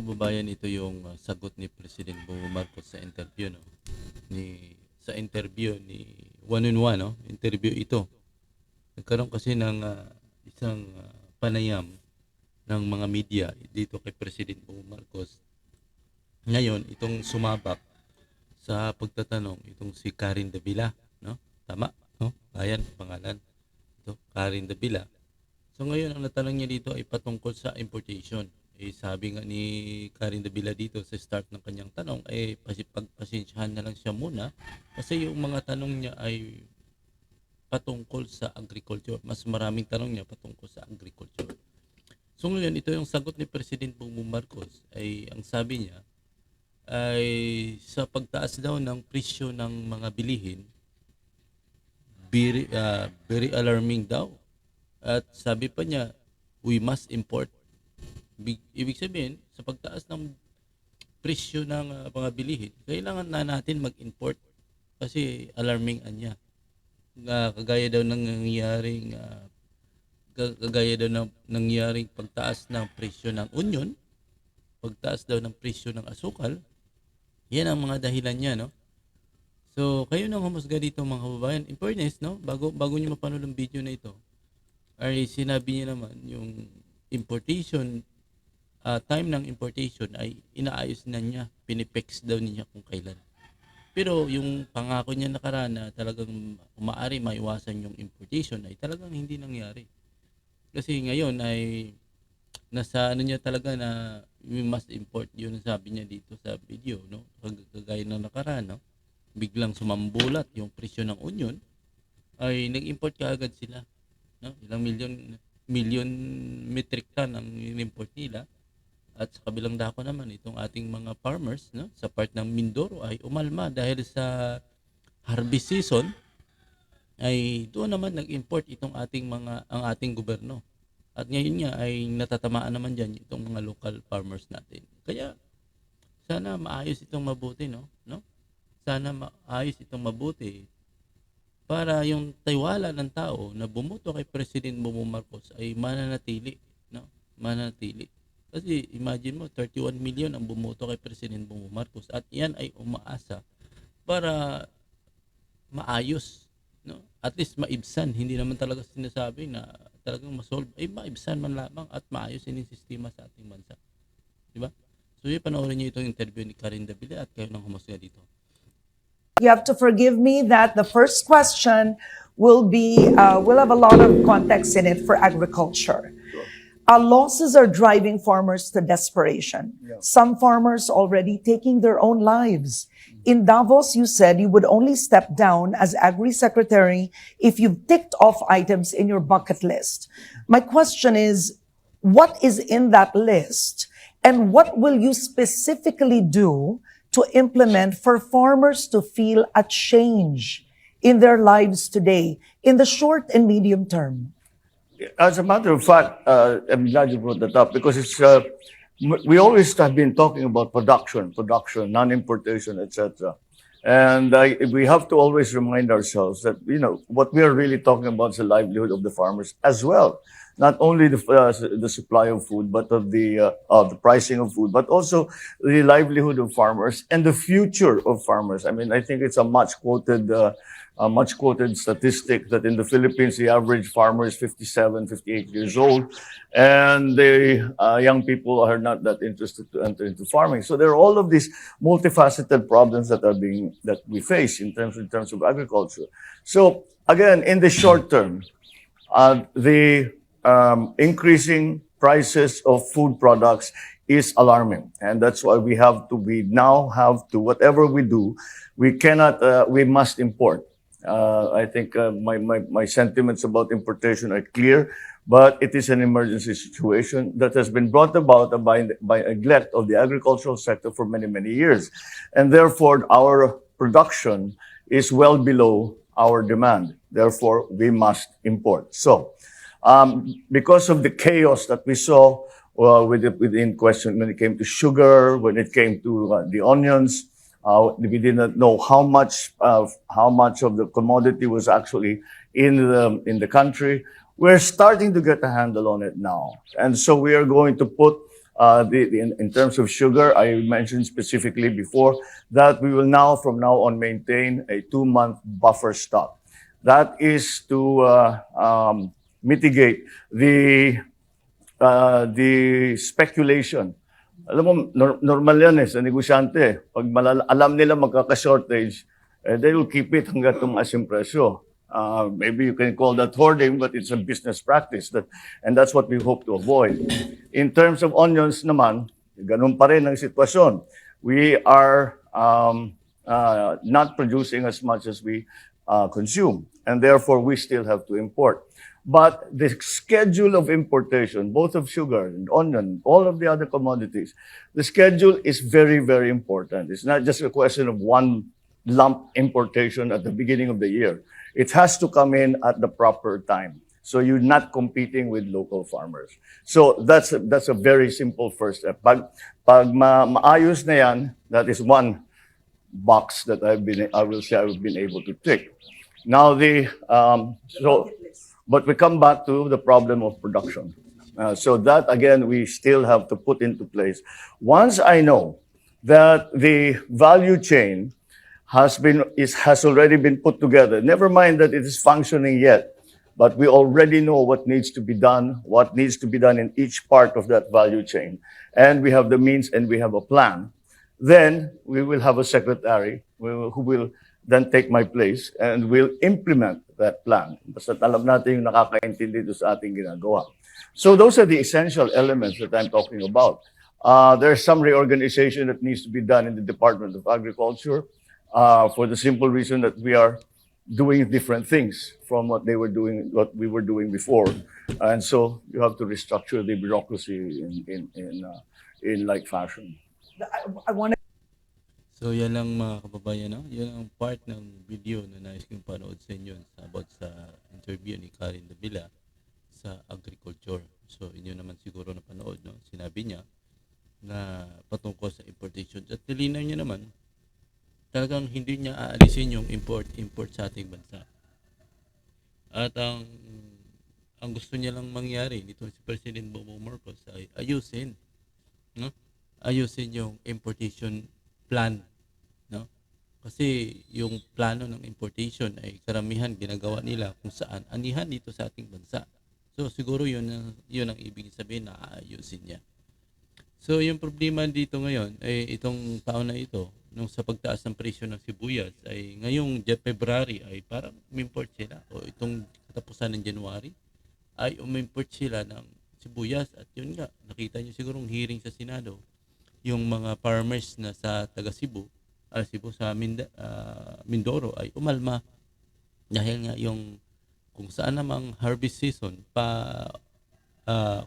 kababayan, ito yung sagot ni President Bongbong Marcos sa interview, no? Sa interview ni One on One, no? Interview ito. Nagkaroon kasi ng isang panayam ng mga media dito kay President Bongbong Marcos. Ngayon, itong sumabak sa pagtatanong, itong si Karen Davila, no? Tama, no? Ayan, pangalan. Ito, Karen Davila. So ngayon, ang natanong niya dito ay patungkol sa importation. Sabi nga ni Karen Davila dito sa start ng kanyang tanong, pagpasensyahan na lang siya muna kasi yung mga tanong niya ay patungkol sa agriculture. Mas maraming tanong niya patungkol sa agriculture. So ngayon, ito yung sagot ni President Bongbong Marcos ay ang sabi niya ay sa pagtaas daw ng presyo ng mga bilihin, very alarming daw. At sabi pa niya, we must import. Ibig sabihin, sa pagtaas ng presyo ng mga bilihin, kailangan na natin mag-import kasi alarming anya. Kagaya daw ng nangyaring pagtaas ng presyo ng onion, pagtaas daw ng presyo ng asukal, yan ang mga dahilan niya, no? So, kayo nang humusga dito mga kababayan. In fairness, no? Bago niyo mapanood ang video na ito, ay sinabi niya naman yung importation, time ng importation ay inaayos na niya, pinipex daw niya kung kailan. Pero yung pangako niya nakaraan na talagang maaari maiwasan yung importation ay talagang hindi nangyari. Kasi ngayon ay nasa ano niya talaga na we must import, yun ang sabi niya dito sa video, no? Kagaya ng nakaraan, no? Biglang sumambulat yung presyo ng onion, ay nag-import kaagad sila, no? Ilang million metric ton ang in-import nila. At sa kabilang dako naman, itong ating mga farmers, no, sa part ng Mindoro ay umalma dahil sa harvest season, ay doon naman nag-import ang ating gobyerno. At ngayon nga ay natatamaan naman diyan itong mga local farmers natin. Kaya sana maayos itong mabuti, no? Sana maayos itong mabuti para yung tiwala ng tao na bumoto kay President Bongbong Marcos ay mananatili, no? Mananatili. Kasi imagine mo, 31 million ang bumoto kay President Bongbong Marcos at yan ay umaasa para maayos, no? At least maibsan, hindi naman talaga sinasabi na talagang masolve, ay maibsan man lamang at maayos yung sistema sa ating bansa. Di ba? So yun, panoorin niyo itong interview ni Karen Davila at kayo nang humusga dito. You have to forgive me that the first question will have a lot of context in it for agriculture. Losses are driving farmers to desperation. Yeah. Some farmers already taking their own lives. In Davos, you said you would only step down as Agri Secretary if you've ticked off items in your bucket list. My question is, what is in that list? And what will you specifically do to implement for farmers to feel a change in their lives today, in the short and medium term? As a matter of fact, I'm glad you brought that up because we always have been talking about production, non-importation, etc. And we have to always remind ourselves that, what we are really talking about is the livelihood of the farmers as well. Not only the supply of food, but of the pricing of food, but also the livelihood of farmers and the future of farmers. I mean, I think it's a much quoted statistic that in the Philippines, the average farmer is 57, 58 years old, and the young people are not that interested to enter into farming. So there are all of these multifaceted problems that we face in terms of agriculture. So again, in the short term, the increasing prices of food products is alarming, and that's why we now have to, whatever we do, we must import. I think my sentiments about importation are clear, but it is an emergency situation that has been brought about by neglect of the agricultural sector for many, many years. And therefore, our production is well below our demand. Therefore, we must import. So, because of the chaos that we saw within question when it came to sugar, when it came to the onions, we did not know how much of the commodity was actually in the country. We're starting to get a handle on it now, and so we are going to put In terms of sugar, I mentioned specifically before that we will now, from now on, maintain a 2-month buffer stock. That is to mitigate the speculation. Alam mo, normal yan sa negosyante. Pag alam nila magkaka-shortage, they will keep it hanggang tumaas yung presyo. Maybe you can call that hoarding, but it's a business practice. And that's what we hope to avoid. In terms of onions naman, ganun pa rin ang sitwasyon. We are not producing as much as we consume, and therefore we still have to import. But the schedule of importation, both of sugar and onion, all of the other commodities, the schedule is very, very important. It's not just a question of one lump importation at the beginning of the year. It has to come in at the proper time. So you're not competing with local farmers. So that's a very simple first step. Pag maayos na yan, that is one box that I will say I've been able to tick. Now but we come back to the problem of production. So that again, we still have to put into place. Once I know that the value chain has already been put together, never mind that it is functioning yet, but we already know what needs to be done in each part of that value chain, and we have the means and we have a plan. Then we will have a secretary who will then take my place and will implement that plan. Basta alam natin yung nakakaintindi doon sa ating ginagawa. So those are the essential elements that I'm talking about. There's some reorganization that needs to be done in the Department of Agriculture for the simple reason that we are doing different things from what we were doing before. And so you have to restructure the bureaucracy in like fashion. I want So yan lang mga kababayan, no? Yan ang part ng video na nais kong panood sa inyo about sa interview ni Karen Davila sa agriculture. So inyo naman siguro napanood, no? Sinabi niya na patungkol sa importation. At nilinaw niya naman, talagang hindi niya aalisin yung import sa ating bansa. At ang gusto niya lang mangyari nito si President Bongbonng Marcos ay ayusin, no? Ayusin yung importation plan, no? Kasi yung plano ng importation ay karamihan ginagawa nila kung saan anihan dito sa ating bansa. So siguro yun ang ibig sabihin na aayusin niya. So yung problema dito ngayon ay itong taon na ito, nung sa pagtaas ng presyo ng sibuyas ay ngayong February ay parang umimport sila, o itong katapusan ng January ay umimport sila ng sibuyas. At yun nga, nakita nyo sigurong hearing sa Senado, yung mga farmers na sa taga Cebu sa Mindoro ay umalma dahil nga yung kung saan namang harvest season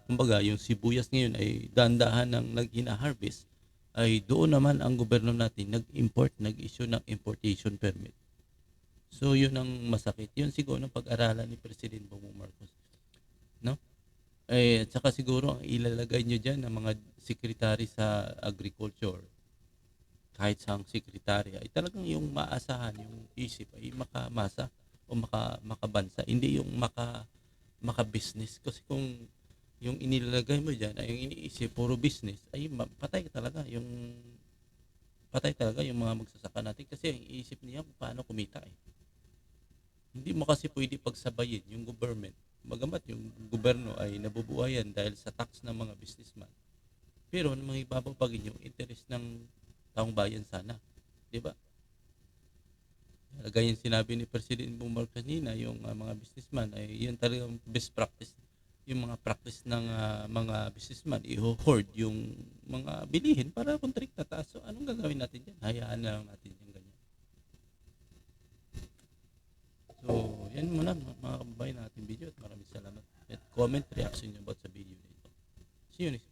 kumbaga yung sibuyas ngayon ay dahan-dahan ng nag-ina-harvest, ay doon naman ang gobyerno natin nag-issue ng importation permit. So yun ang masakit. Yun siguro ng pag-aralan ni President Bongbong Marcos, no? At saka siguro ang ilalagay nyo dyan ng mga secretary sa agriculture, kahit sa secretary, ay talagang yung maasahan, yung isip ay makamasa o makabansa, hindi yung maka-business. Kasi kung yung inilalagay mo dyan ay yung iniisip puro business, ay patay talaga yung mga magsasaka natin, kasi ang iisip niya kung paano kumita eh. Hindi mo kasi pwede pagsabayin yung government. Magamat yung gobyerno ay nabubuhayan dahil sa tax ng mga businessman, pero mga ibabagin yung interest ng taong bayan sana, di ba? Gaya yung sinabi ni President Bongbong kanina, yung mga businessman ay yun talagang best practice, yung mga practice ng mga businessman i-hoard yung mga bilihin para kontrikta taas. So anong gagawin natin dyan? Hayaan na lang natin yung ganyan. So yan muna mga kababayan natin video, at maraming salamat. At comment reaction nyo about sa video nito. See you next